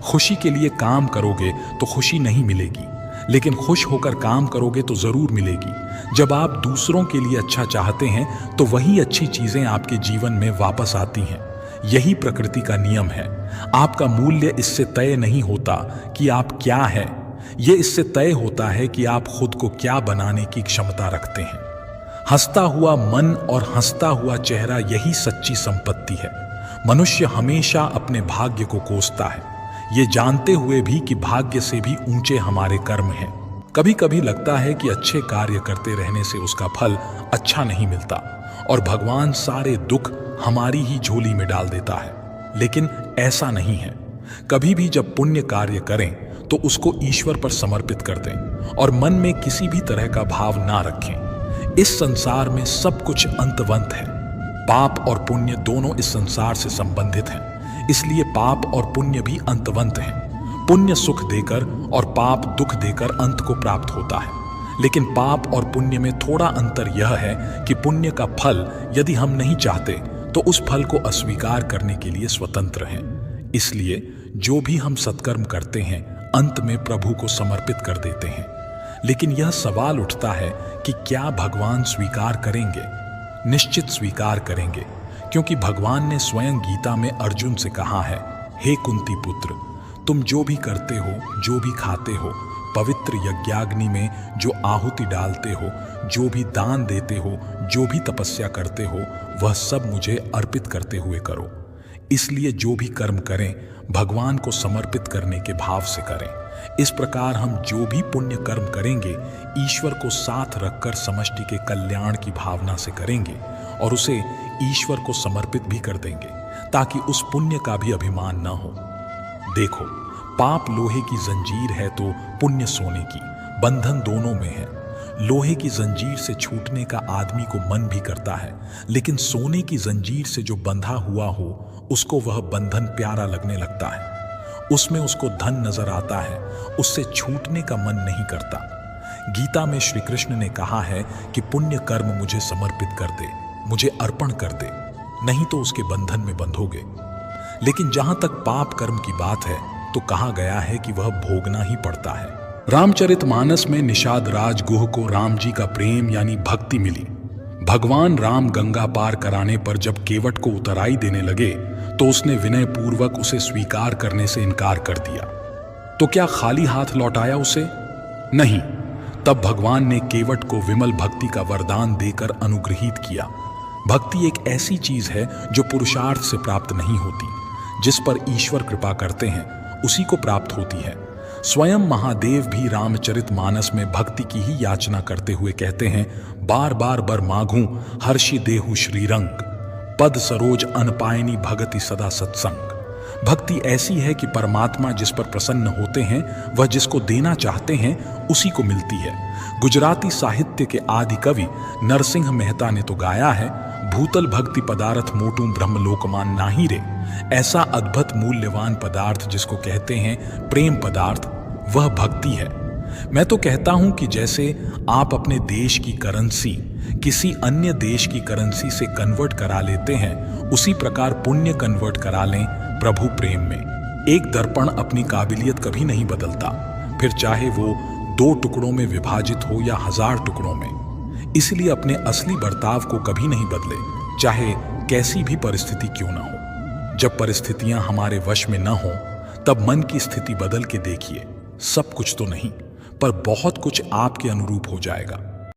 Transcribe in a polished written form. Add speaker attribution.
Speaker 1: खुशी के लिए काम करोगे तो खुशी नहीं मिलेगी, लेकिन खुश होकर काम करोगे तो जरूर मिलेगी। जब आप दूसरों के लिए अच्छा चाहते हैं तो वही अच्छी चीजें आपके जीवन में वापस आती हैं। यही प्रकृति का नियम है। आपका मूल्य इससे तय नहीं होता कि आप क्या है, ये इससे तय होता है कि आप खुद को क्या बनाने की क्षमता रखते हैं। हंसता हुआ मन और हंसता हुआ चेहरा, यही सच्ची संपत्ति है। मनुष्य हमेशा अपने भाग्य को कोसता है, ये जानते हुए भी कि भाग्य से भी ऊंचे हमारे कर्म हैं। कभी कभी लगता है कि अच्छे कार्य करते रहने से उसका फल अच्छा नहीं मिलता और भगवान सारे दुख हमारी ही झोली में डाल देता है, लेकिन ऐसा नहीं है। कभी भी जब पुण्य कार्य करें तो उसको ईश्वर पर समर्पित कर दें और मन में किसी भी तरह का भाव ना रखें। इस संसार में सब कुछ अंतवंत है। पाप और पुण्य दोनों इस संसार से संबंधित हैं, इसलिए पाप और पुण्य भी अंतवंत हैं। पुण्य सुख देकर और पाप दुख देकर अंत को प्राप्त होता है, लेकिन पाप और पुण्य में थोड़ा अंतर यह है कि पुण्य का फल यदि हम नहीं चाहते तो उस फल को अस्वीकार करने के लिए स्वतंत्र हैं। इसलिए जो भी हम सत्कर्म करते हैं अंत में प्रभु को समर्पित कर देते हैं। लेकिन यह सवाल उठता है कि क्या भगवान स्वीकार करेंगे? निश्चित स्वीकार करेंगे, क्योंकि भगवान ने स्वयं गीता में अर्जुन से कहा है, हे कुंती पुत्र, तुम जो भी करते हो, जो भी खाते हो, पवित्र यज्ञाग्नि में जो आहुति डालते हो, जो भी दान देते हो, जो भी तपस्या करते हो, वह सब मुझे अर्पित करते हुए करो। इसलिए जो भी कर्म करें भगवान को समर्पित करने के भाव से करें। इस प्रकार हम जो भी पुण्य कर्म करेंगे ईश्वर को साथ रखकर समष्टि के कल्याण की भावना से करेंगे और उसे ईश्वर को समर्पित भी कर देंगे, ताकि उस पुण्य का भी अभिमान न हो। देखो, पाप लोहे की जंजीर है तो पुण्य सोने की, बंधन दोनों में है। लोहे की जंजीर से छूटने का आदमी को मन भी करता है, लेकिन सोने की जंजीर से जो बंधा हुआ हो उसको वह बंधन प्यारा लगने लगता है। उसमें उसको धन नजर आता है, उससे छूटने का मन नहीं करता। गीता में श्री कृष्ण ने कहा है कि पुण्य कर्म मुझे समर्पित कर दे, मुझे अर्पण कर दे, नहीं तो उसके बंधन में बंधोगे। लेकिन जहां तक पाप कर्म की बात है तो कहा गया है कि वह भोगना ही पड़ता है। रामचरितमानस में निषाद राज गुह को राम जी का प्रेम यानी भक्ति मिली। भगवान राम गंगा पार कराने पर जब केवट को उतराई देने लगे तो उसने विनय पूर्वक उसे स्वीकार करने से इनकार कर दिया। तो क्या खाली हाथ लौटाया उसे? नहीं। तब भगवान ने केवट को विमल भक्ति का वरदान देकर अनुग्रहित किया। भक्ति एक ऐसी चीज है जो पुरुषार्थ से प्राप्त नहीं होती, जिस पर ईश्वर कृपा करते हैं उसी को प्राप्त होती है। स्वयं महादेव भी रामचरितमानस में भक्ति की ही याचना करते हुए कहते हैं, बार बार बर माघूं हर्षि देहु श्रीरंग, पद सरोज अनपायनी भगति सदा सत्संग। भक्ति ऐसी है कि परमात्मा जिस पर प्रसन्न होते हैं वह जिसको देना चाहते हैं उसी को मिलती है। गुजराती साहित्य के आदि कवि नरसिंह मेहता ने तो गाया है, भूतल भक्ति पदार्थ मोटू ब्रह्मलोकमान नाही रे। ऐसा अद्भुत मूल्यवान पदार्थ जिसको कहते हैं प्रेम पदार्थ, वह भक्ति है। मैं तो कहता हूं कि जैसे आप अपने देश की करेंसी किसी अन्य देश की करेंसी से कन्वर्ट करा लेते हैं, उसी प्रकार पुण्य कन्वर्ट करा लें प्रभु प्रेम में। एक दर्पण अपनी काबिलियत कभी नहीं बदलता, फिर चाहे वो 2 टुकड़ों में विभाजित हो या 1000 टुकड़ों में। इसलिए अपने असली बर्ताव को कभी नहीं बदले, चाहे कैसी भी परिस्थिति क्यों ना हो। जब परिस्थितियां हमारे वश में न हो तब मन की स्थिति बदल के देखिए, सब कुछ तो नहीं पर बहुत कुछ आपके अनुरूप हो जाएगा।